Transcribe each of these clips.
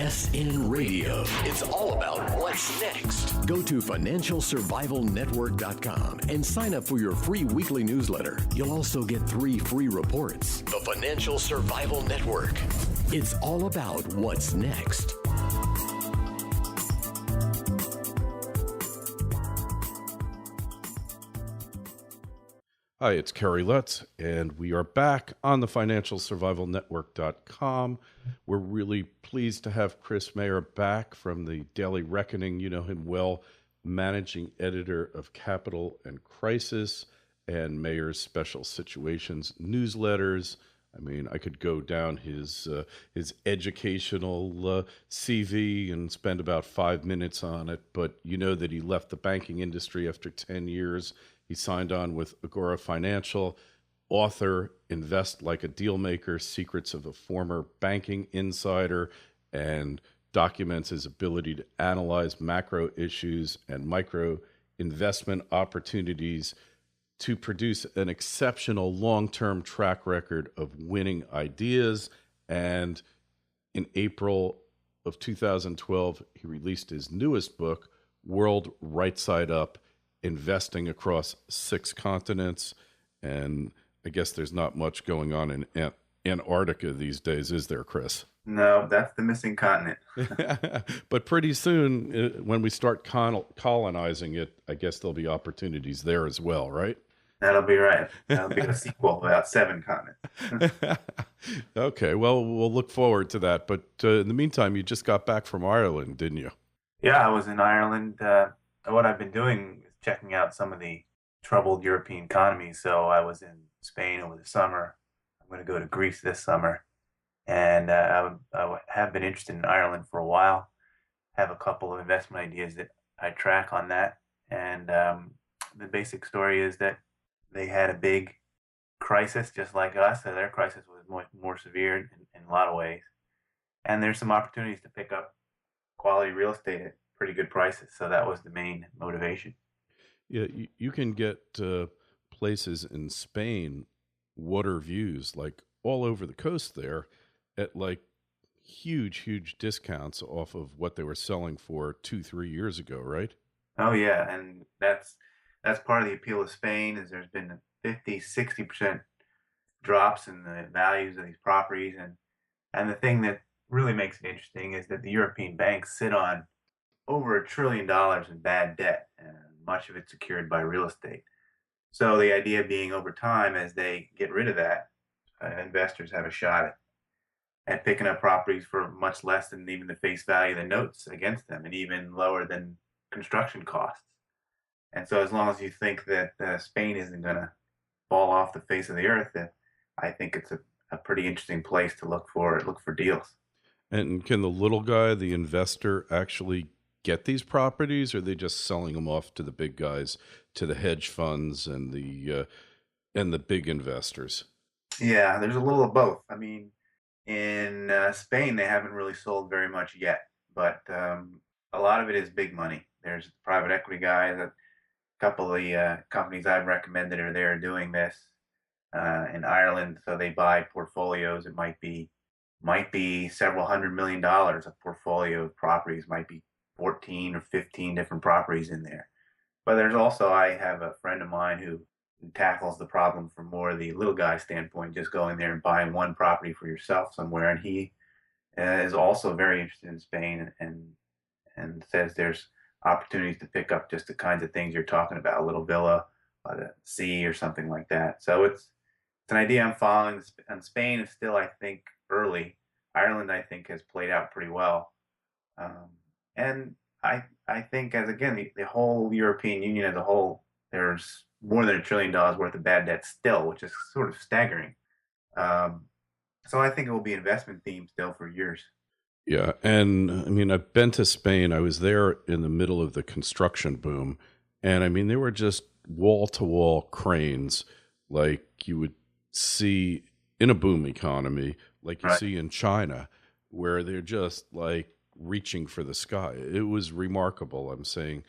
SN Radio. It's all about what's next. Go to financialsurvivalnetwork.com and sign up for your free weekly newsletter. You'll also get 3 free reports. The Financial Survival Network. It's all about what's next. Hi, it's Kerry Lutz, and we are back on the financialsurvivalnetwork.com. We're really pleased to have Chris Mayer back from the Daily Reckoning. You know him well, managing editor of Capital and Crisis and Mayer's Special Situations newsletters. I mean, I could go down his educational CV and spend about 5 minutes on it, but you know that he left the banking industry after 10 years. He signed on with Agora Financial, author, Invest Like a Dealmaker, Secrets of a Former Banking Insider, and documents his ability to analyze macro issues and micro investment opportunities to produce an exceptional long-term track record of winning ideas. And in April of 2012, he released his newest book, World Right Side Up, Investing Across 6 Continents. And I guess there's not much going on in Antarctica these days, is there, Chris? No, that's the missing continent. But pretty soon, when we start colonizing it, I guess there'll be opportunities there as well, right? That'll be right. That'll be a sequel about 7 continents. Okay, well, we'll look forward to that. But in the meantime, you just got back from Ireland, didn't you? Yeah, I was in Ireland. What I've been doing is checking out some of the troubled European economies. So I was in Spain over the summer. I'm going to go to Greece this summer. And I have been interested in Ireland for a while. Have a couple of investment ideas that I track on that. And the basic story is that they had a big crisis just like us. So their crisis was more severe in a lot of ways. And there's some opportunities to pick up quality real estate at pretty good prices. So that was the main motivation. Yeah, you can get places in Spain, water views, like all over the coast there, at like huge discounts off of what they were selling for 2-3 years ago, right? Oh yeah, and that's part of the appeal of Spain is there's been 50-60% drops in the values of these properties, and the thing that really makes it interesting is that the European banks sit on over $1 trillion in bad debt, and much of it secured by real estate. So the idea being over time, as they get rid of that, investors have a shot at picking up properties for much less than even the face value of the notes against them, and even lower than construction costs. And so as long as you think that Spain isn't going to fall off the face of the earth, then I think it's a pretty interesting place to look for deals. And can the little guy, the investor, actually get these properties, or are they just selling them off to the big guys, to the hedge funds and the big investors? Yeah, there's a little of both. I mean, in Spain, they haven't really sold very much yet, but a lot of it is big money. There's private equity guys. A couple of the companies I've recommended are there doing this in Ireland. So they buy portfolios. It might be several $100 million. A portfolio of properties might be 14 or 15 different properties in there. But there's also, I have a friend of mine who tackles the problem from more the little guy standpoint, just going there and buying one property for yourself somewhere. And he is also very interested in Spain and says there's opportunities to pick up just the kinds of things you're talking about, a little villa by the sea or something like that. So it's an idea I'm following. And Spain is still, I think, early. Ireland, I think, has played out pretty well. And I think, as again, the whole European Union as a whole, there's more than $1 trillion worth of bad debt still, which is sort of staggering. So I think it will be investment theme still for years. Yeah, and I mean, I've been to Spain. I was there in the middle of the construction boom, and I mean, there were just wall-to-wall cranes like you would see in a boom economy, like you see in China, where they're just like reaching for the sky. It was remarkable. I'm saying,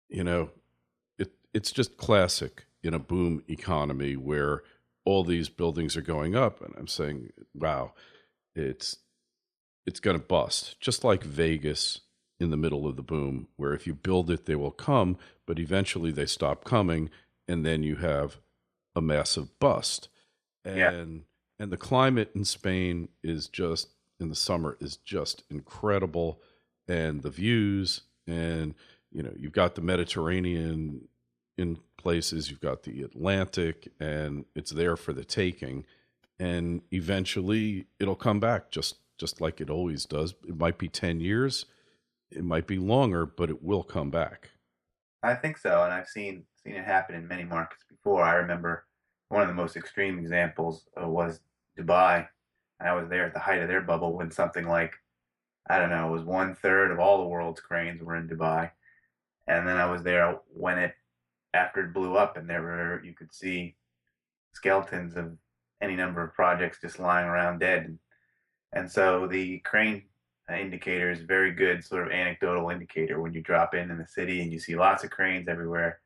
it's just classic in a boom economy where all these buildings are going up, and I'm saying, wow, it's it's going to bust, just like Vegas in the middle of the boom, where if you build it, they will come, but eventually they stop coming, and then you have a massive bust. Yeah. And the climate in Spain is just in the summer is just incredible, and the views, and you've got the Mediterranean in places, you've got the Atlantic, and it's there for the taking. And eventually it'll come back just like it always does. It might be 10 years, it might be longer, but it will come back. I think so, and I've seen it happen in many markets before. I remember one of the most extreme examples was Dubai. And I was there at the height of their bubble when something like, I don't know, it was 1/3 of all the world's cranes were in Dubai. And then I was there when after it blew up, and you could see skeletons of any number of projects just lying around dead. And so the crane indicator is a very good sort of anecdotal indicator. When you drop in the city and you see lots of cranes everywhere,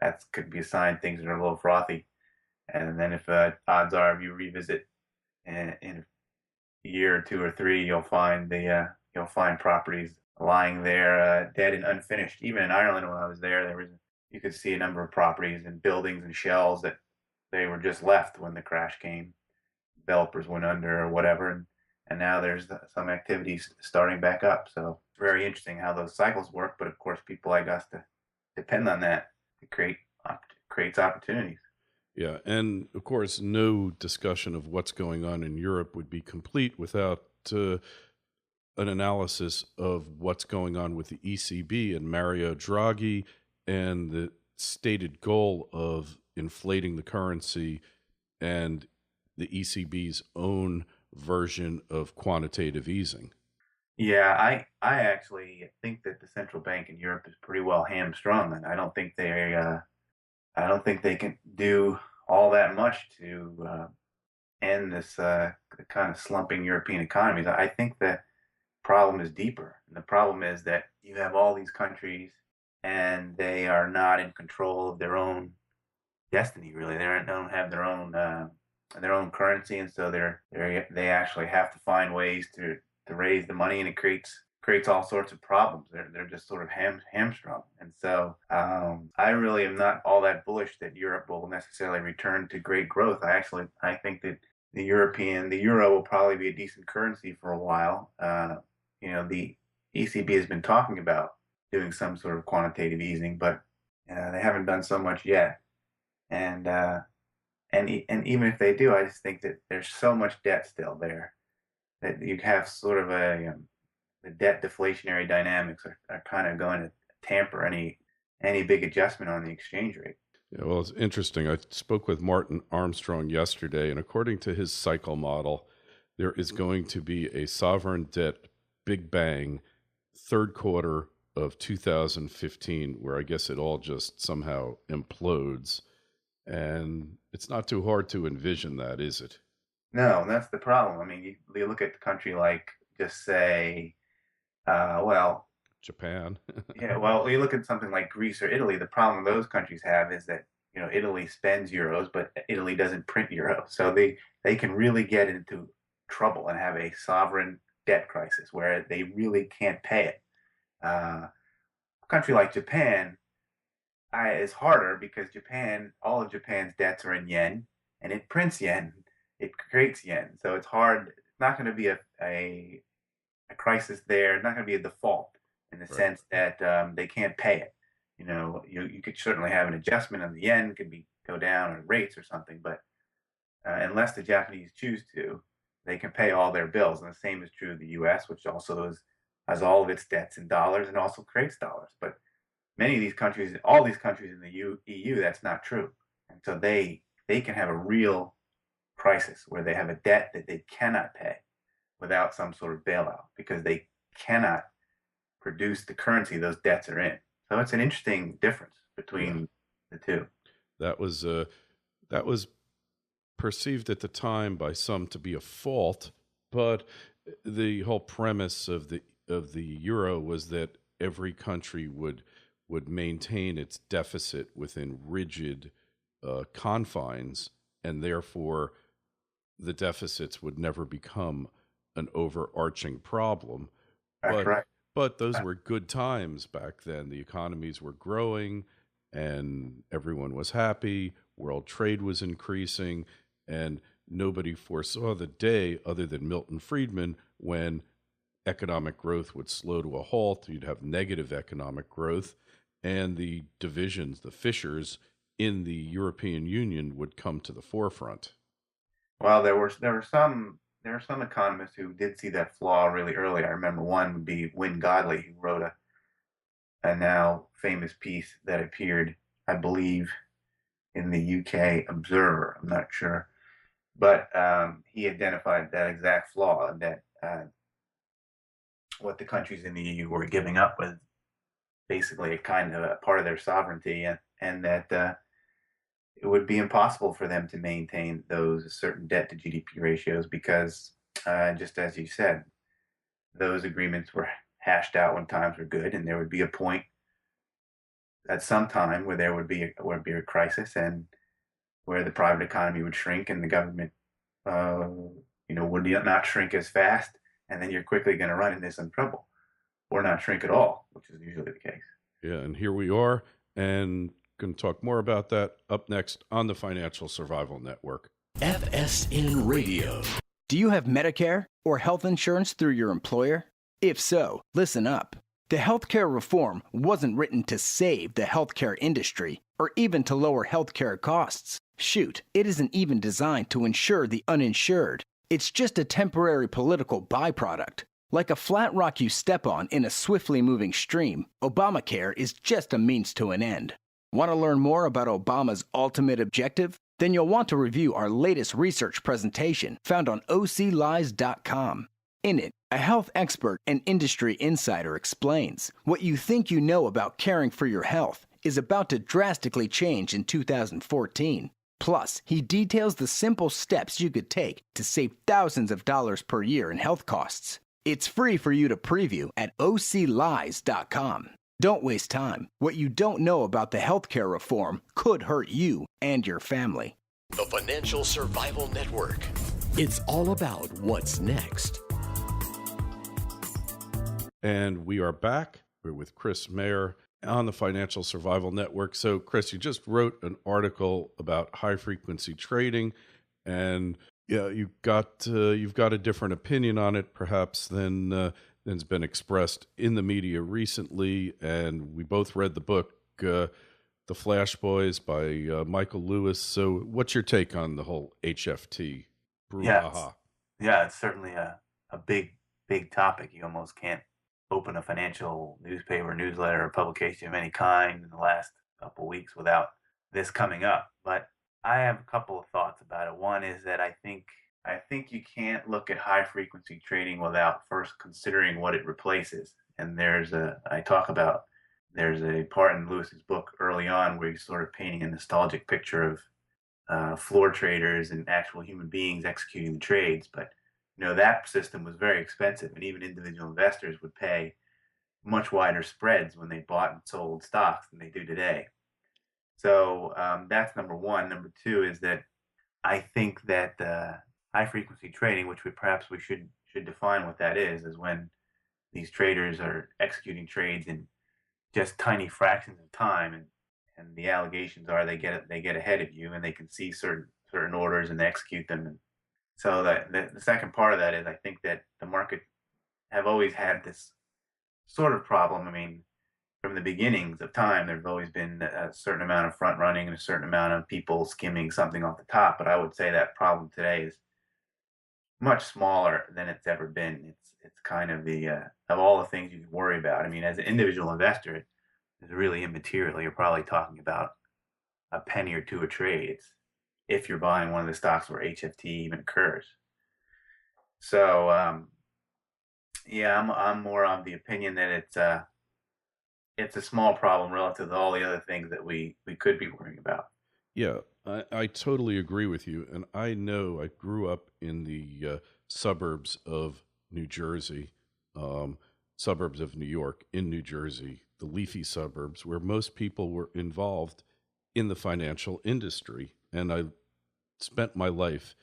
that could be a sign things are a little frothy. And then if odds are, if you revisit in a year or two or three, you'll find properties lying there dead and unfinished. Even in Ireland, when I was there, you could see a number of properties and buildings and shells that they were just left when the crash came. Developers went under or whatever, and now there's some activities starting back up. So it's very interesting how those cycles work. But of course, people like us to depend on that to creates opportunities. Yeah, and of course, no discussion of what's going on in Europe would be complete without an analysis of what's going on with the ECB and Mario Draghi and the stated goal of inflating the currency and the ECB's own version of quantitative easing. Yeah, I actually think that the central bank in Europe is pretty well hamstrung, and I don't think they can do all that much to end this kind of slumping European economies. I think the problem is deeper. And the problem is that you have all these countries, and they are not in control of their own destiny. Really, don't have their own currency, and so they actually have to find ways to raise the money, and it creates all sorts of problems. They're just sort of hamstrung. And so I really am not all that bullish that Europe will necessarily return to great growth. I think that the euro will probably be a decent currency for a while. The ECB has been talking about doing some sort of quantitative easing, but they haven't done so much yet. And even if they do, I just think that there's so much debt still there that you have sort of the debt deflationary dynamics are kind of going to tamper any big adjustment on the exchange rate. Yeah, well, it's interesting. I spoke with Martin Armstrong yesterday, and according to his cycle model, there is going to be a sovereign debt big bang third quarter of 2015, where I guess it all just somehow implodes. And it's not too hard to envision that, is it? No, that's the problem. I mean, you look at the country like, just say, well, Japan. yeah, well, you look at something like Greece or Italy. The problem those countries have is that Italy spends euros, but Italy doesn't print euros, so they can really get into trouble and have a sovereign debt crisis where they really can't pay it. A country like Japan is harder because all of Japan's debts are in yen, and it prints yen, it creates yen, so it's hard. It's not going to be a crisis there. It's not going to be a default in the Right. sense that they can't pay it. You could certainly have an adjustment on the yen, could go down on rates or something, but unless the Japanese choose to, they can pay all their bills. And the same is true of the U.S., which also has all of its debts in dollars and also creates dollars. But many of these countries, all these countries in the EU, that's not true. And so they can have a real crisis where they have a debt that they cannot pay without some sort of bailout because they cannot produce the currency those debts are in. So it's an interesting difference between the two. That was perceived at the time by some to be a fault, but the whole premise of the euro was that every country would maintain its deficit within rigid confines, and therefore the deficits would never become an overarching problem. That's But right. but those were good times back then. The economies were growing and everyone was happy. World trade was increasing, and nobody foresaw the day other than Milton Friedman when economic growth would slow to a halt. You'd have negative economic growth, and the divisions, the fissures in the European Union would come to the forefront. Well, there were some economists who did see that flaw really early. I remember one would be Wynne Godley, who wrote a now famous piece that appeared, I believe, in the UK Observer. I'm not sure, but he identified that exact flaw, that what the countries in the EU were giving up was basically a kind of a part of their sovereignty, and that it would be impossible for them to maintain those certain debt to GDP ratios because, just as you said, those agreements were hashed out when times were good, and there would be a point at some time where there would be a crisis, and where the private economy would shrink and the government, uh, would not shrink as fast, and then you're quickly going to run into some trouble, or not shrink at all, which is usually the case. Yeah, and here we are, and going to talk more about that up next on the Financial Survival Network. FSN Radio. Do you have Medicare or health insurance through your employer? If so, listen up. The healthcare reform wasn't written to save the healthcare industry or even to lower healthcare costs. Shoot, it isn't even designed to insure the uninsured. It's just a temporary political byproduct. Like a flat rock you step on in a swiftly moving stream, Obamacare is just a means to an end. Want to learn more about Obama's ultimate objective? Then you'll want to review our latest research presentation found on oclies.com. In it, a health expert and industry insider explains what you think you know about caring for your health is about to drastically change in 2014. Plus, he details the simple steps you could take to save thousands of dollars per year in health costs. It's free for you to preview at oclies.com. Don't waste time. What you don't know about the healthcare reform could hurt you and your family. The Financial Survival Network. It's all about what's next. And we are back. We're with Chris Mayer on the Financial Survival Network. So, Chris, you just wrote an article about high frequency trading, and yeah, you've got a different opinion on it, perhaps than's been expressed in the media recently. And we both read the book, The Flash Boys by Michael Lewis. So, what's your take on the whole HFT brouhaha? Yeah, it's certainly a big topic. You almost can't open a financial newspaper, newsletter, or publication of any kind in the last couple of weeks without this coming up. But I have a couple of thoughts about it. One is that I think you can't look at high frequency trading without first considering what it replaces. And there's a part in Lewis's book early on where he's sort of painting a nostalgic picture of floor traders and actual human beings executing the trades. But that system was very expensive, and even individual investors would pay much wider spreads when they bought and sold stocks than they do today. So that's number one. Number two is that I think that high frequency trading, which perhaps we should define what that is when these traders are executing trades in just tiny fractions of time, and the allegations are they get ahead of you and they can see certain orders and they execute them. And so the second part of that is I think that the market have always had this sort of problem. I mean, from the beginnings of time, there's always been a certain amount of front running and a certain amount of people skimming something off the top. But I would say that problem today is much smaller than it's ever been. It's kind of of all the things you can worry about. I mean, as an individual investor, it's really immaterial. You're probably talking about a penny or two a trade. It's if you're buying one of the stocks where HFT even occurs. So I'm more of the opinion that it's a small problem relative to all the other things that we could be worrying about. Yeah, I totally agree with you. And I know I grew up in the suburbs of New Jersey, suburbs of New York, in New Jersey, the leafy suburbs where most people were involved in the financial industry. And I spent my life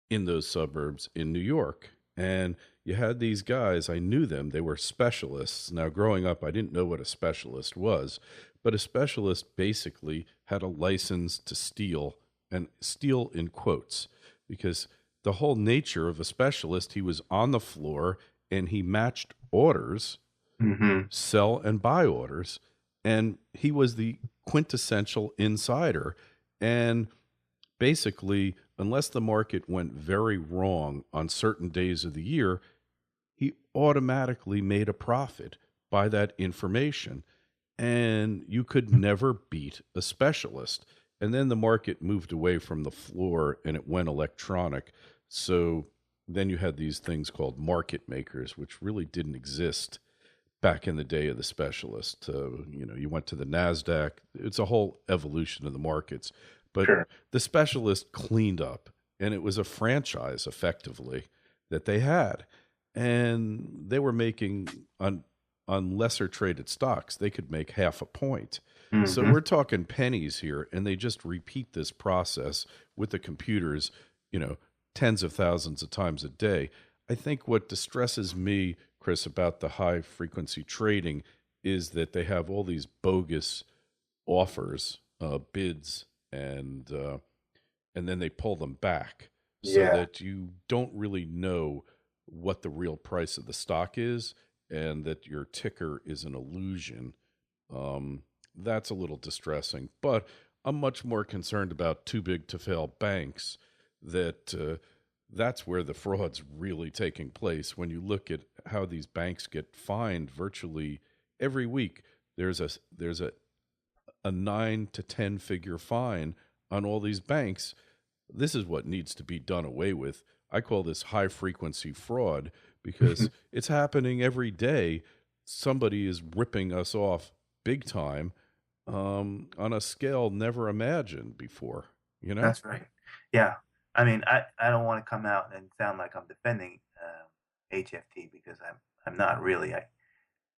in those suburbs in New York. And you had these guys, I knew them, they were specialists. Now, growing up, I didn't know what a specialist was, but a specialist basically had a license to steal, and steal in quotes, because the whole nature of a specialist, he was on the floor and he matched orders, Mm-hmm. sell and buy orders, and he was the quintessential insider. And basically, unless the market went very wrong on certain days of the year, he automatically made a profit by that information. And you could never beat a specialist. And then the market moved away from the floor and it went electronic. So then you had these things called market makers, which really didn't exist back in the day of the specialist. You went to the NASDAQ. It's a whole evolution of the markets. But Sure. the specialist cleaned up, and it was a franchise effectively that they had. And they were making on lesser traded stocks, they could make half a point. So Mm-hmm. we're talking pennies here, and they just repeat this process with the computers, tens of thousands of times a day. I think what distresses me, Chris, about the high frequency trading is that they have all these bogus offers, bids, and then they pull them back so Yeah. that you don't really know what the real price of the stock is, and that your ticker is an illusion. That's a little distressing, but I'm much more concerned about too big to fail banks. That's where the fraud's really taking place. When you look at how these banks get fined virtually every week, there's a 9 to 10 figure fine on all these banks. This is what needs to be done away with. I call this high frequency fraud because it's happening every day. Somebody is ripping us off big time, on a scale never imagined before, That's right. Yeah. I mean, I don't want to come out and sound like I'm defending HFT because I'm not really.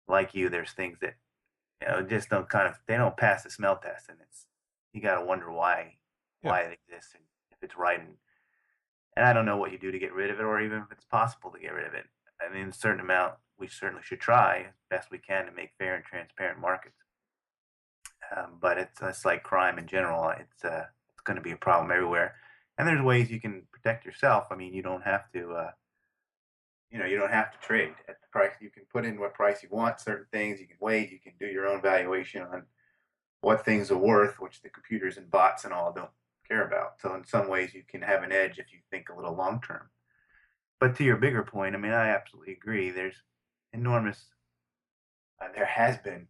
Like you, there's things that just they don't pass the smell test, and you got to wonder why Yeah. it exists and if it's right, and I don't know what you do to get rid of it, or even if it's possible to get rid of it. I mean, a certain amount we certainly should try as best we can to make fair and transparent markets. But it's like crime in general. It's going to be a problem everywhere, and there's ways you can protect yourself. I mean, you don't have to. You don't have to trade at the price. You can put in what price you want. Certain things you can wait. You can do your own valuation on what things are worth, which the computers and bots and all don't care about. So in some ways, you can have an edge if you think a little long term. But to your bigger point, I mean, I absolutely agree. There has been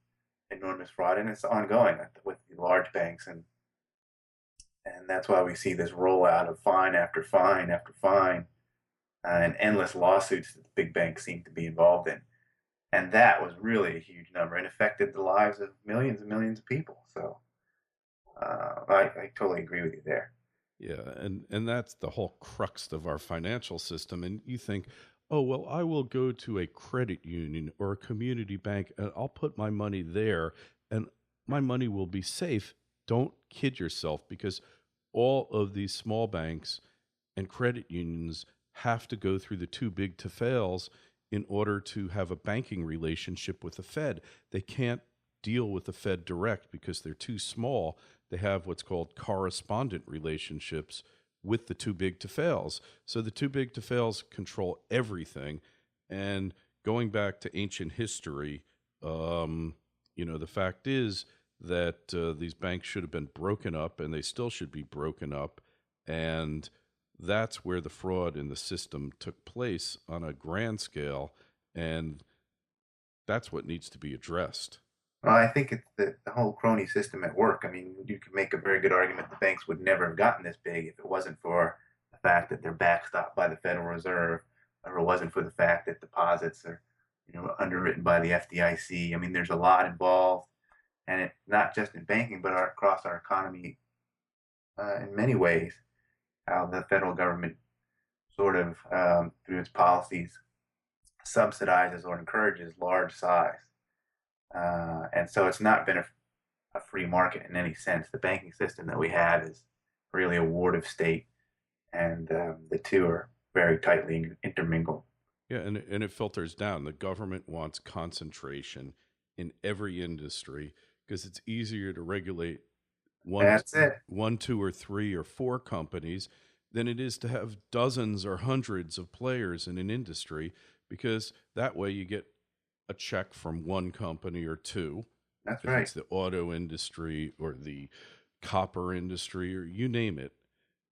enormous fraud, and it's ongoing with the large banks, and that's why we see this rollout of fine after fine after fine, and endless lawsuits that the big banks seem to be involved in. And that was really a huge number and affected the lives of millions and millions of people. So I totally agree with you there. Yeah, and that's the whole crux of our financial system. And you think, oh, well, I will go to a credit union or a community bank and I'll put my money there and my money will be safe. Don't kid yourself, because all of these small banks and credit unions have to go through the too big to fails in order to have a banking relationship with the Fed. They can't deal with the Fed direct because they're too small. They have what's called correspondent relationships with the too big to fails. So the too big to fails control everything. And going back to ancient history, the fact is that these banks should have been broken up, and they still should be broken up. And that's where the fraud in the system took place on a grand scale. And that's what needs to be addressed. Well, I think it's the whole crony system at work. I mean, you could make a very good argument the banks would never have gotten this big if it wasn't for the fact that they're backstopped by the Federal Reserve, or it wasn't for the fact that deposits are, underwritten by the FDIC. I mean, there's a lot involved, and it not just in banking, but across our economy in many ways. How the federal government sort of, through its policies, subsidizes or encourages large size. And so it's not been a free market in any sense. The banking system that we have is really a ward of state, and the two are very tightly intermingled. Yeah, and it filters down. The government wants concentration in every industry because it's easier to regulate That's it. one, two, or three, or four companies than it is to have dozens or hundreds of players in an industry, because that way you get a check from one company or two. That's If right. it's the auto industry or the copper industry or you name it,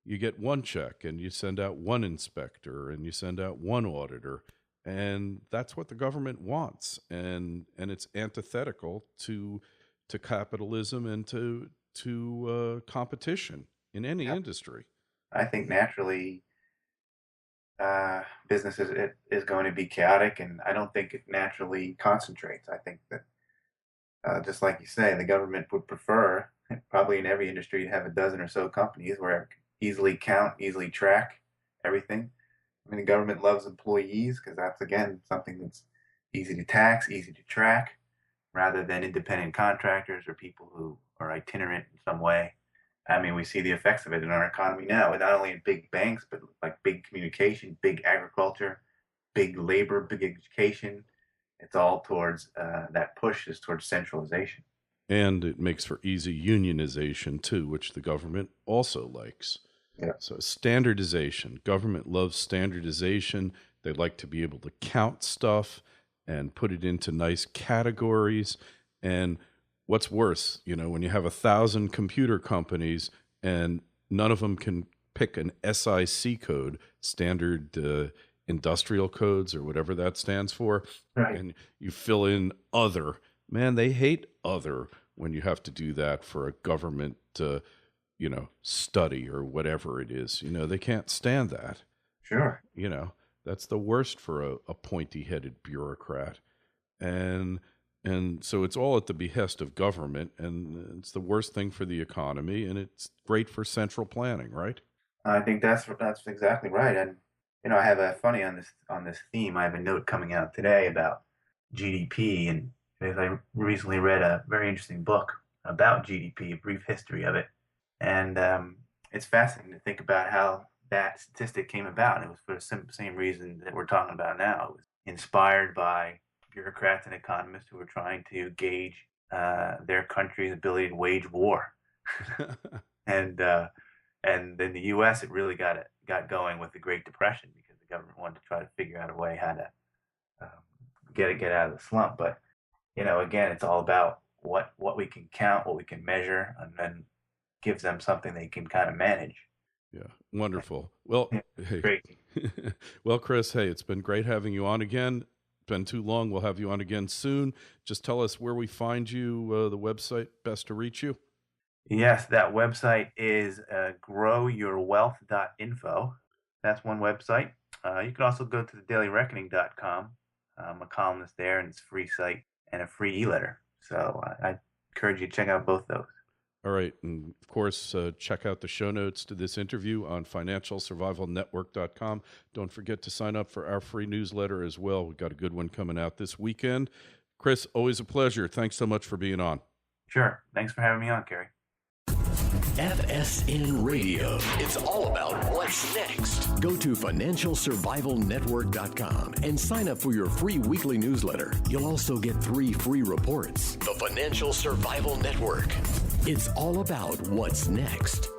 you get one check and you send out one inspector and you send out one auditor. And that's what the government wants. And it's antithetical to capitalism and to competition in any industry. I think naturally business is going to be chaotic, and I don't think it naturally concentrates. I think that, just like you say, the government would prefer, probably in every industry, to have a dozen or so companies where it can easily count, easily track everything. I mean, the government loves employees because that's, again, something that's easy to tax, easy to track, rather than independent contractors or people who are itinerant in some way. I mean, we see the effects of it in our economy now, not only in big banks, but like big communication, big agriculture, big labor, big education. It's all towards that push is towards centralization. And it makes for easy unionization too, which the government also likes. Yeah. So standardization, government loves standardization. They like to be able to count stuff and put it into nice categories. And what's worse, when you have 1,000 computer companies and none of them can pick an SIC code, standard industrial codes or whatever that stands for, Right. and you fill in other. Man, they hate other when you have to do that for a government, study or whatever it is. They can't stand that. Sure. That's the worst for a pointy-headed bureaucrat. And so it's all at the behest of government, and it's the worst thing for the economy, and it's great for central planning, right? I think that's exactly right. And I have a funny on this theme. I have a note coming out today about GDP, and I recently read a very interesting book about GDP, a brief history of it, and it's fascinating to think about how that statistic came about. It was for the same reason that we're talking about now. It was inspired by bureaucrats and economists who were trying to gauge their country's ability to wage war, and in the U.S. it really got going with the Great Depression because the government wanted to try to figure out a way how to get out of the slump. But again, it's all about what we can count, what we can measure, and then gives them something they can kind of manage. Yeah, wonderful. Well, hey. Great. Well, Chris, hey, it's been great having you on again. Been too long. We'll have you on again soon. Just tell us where we find you, the website best to reach you. Yes, that website is growyourwealth.info. That's one website. You can also go to thedailyreckoning.com. I'm a columnist there, and it's a free site and a free e-letter. So I encourage you to check out both those. All right. And of course, check out the show notes to this interview on financialsurvivalnetwork.com. Don't forget to sign up for our free newsletter as well. We've got a good one coming out this weekend. Chris, always a pleasure. Thanks so much for being on. Sure. Thanks for having me on, Kerry. FSN Radio. It's all about what's next. Go to financialsurvivalnetwork.com and sign up for your free weekly newsletter. You'll also get 3 free reports. The Financial Survival Network. It's all about what's next.